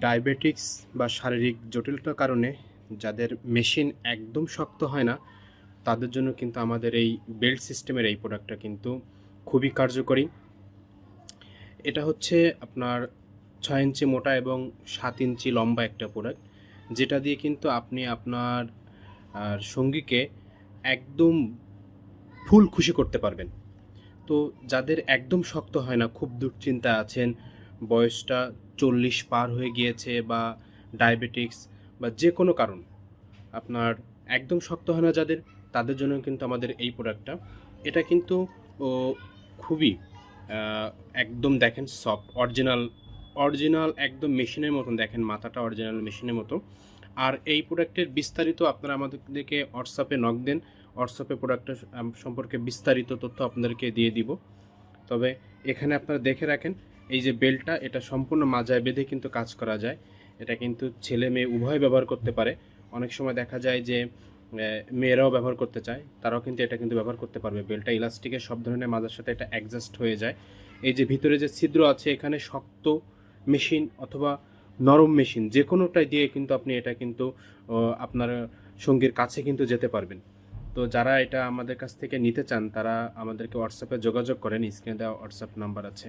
Diabetics বা শারীরিক জটিলতার কারণে যাদের মেশিন একদম শক্ত হয় না, তাদের জন্য কিন্তু আমাদের এই বেল্ট সিস্টেমের এই প্রোডাক্টটা কিন্তু খুবই কার্যকরী। এটা হচ্ছে আপনার 6 ইঞ্চি মোটা এবং 7 ইঞ্চি লম্বা একটা প্রোডাক্ট, যেটা দিয়ে কিন্তু আপনি আপনার সঙ্গীকে একদম ফুল খুশি করতে পারবেন। তো যাদের একদম শক্ত হয় না, খুব দুশ্চিন্তায় আছেন, বয়সটা 40 পার হয়ে গিয়েছে, বা ডায়াবেটিক্স বা যে কোনো কারণ আপনার একদম শক্ত হয় না যাদের, তাদের জন্য কিন্তু আমাদের এই প্রোডাক্টটা। এটা কিন্তু ও খুবই আহ, একদম দেখেন সফট, অরিজিনাল অরিজিনাল একদম মেশিনের মতন, দেখেন মাথাটা অরিজিনাল মেশিনের মতো। আর এই প্রোডাক্টের বিস্তারিত আপনারা আমাদেরকে হোয়াটসঅ্যাপে নক দেন, হোয়াটসঅ্যাপে প্রোডাক্টটা সম্পর্কে বিস্তারিত তথ্য আপনাদেরকে দিয়ে দিব। তবে এখানে আপনারা দেখে রাখেন, এই যে বেল্টটা, এটা সম্পূর্ণ মাজায় বেঁধে কিন্তু কাজ করা যায়। এটা কিন্তু ছেলে মেয়ে উভয় ব্যবহার করতে পারে। অনেক সময় দেখা যায় যে মেয়েরাও ব্যবহার করতে চায়, তারাও কিন্তু এটা কিন্তু ব্যবহার করতে পারবে। বেল্টটা ইলাস্টিকের, সব ধরনের মাজার সাথে এটা অ্যাডজাস্ট হয়ে যায়। এই যে ভিতরে যে ছিদ্র আছে, এখানে শক্ত মেশিন অথবা নরম মেশিন যে কোনোটাই দিয়ে কিন্তু আপনি এটা কিন্তু আপনার সঙ্গীর কাছে কিন্তু যেতে পারবেন। তো যারা এটা আমাদের কাছ থেকে নিতে চান, তারা আমাদেরকে হোয়াটসঅ্যাপে যোগাযোগ করেন, স্ক্রিনে দেওয়া হোয়াটসঅ্যাপ নাম্বার আছে।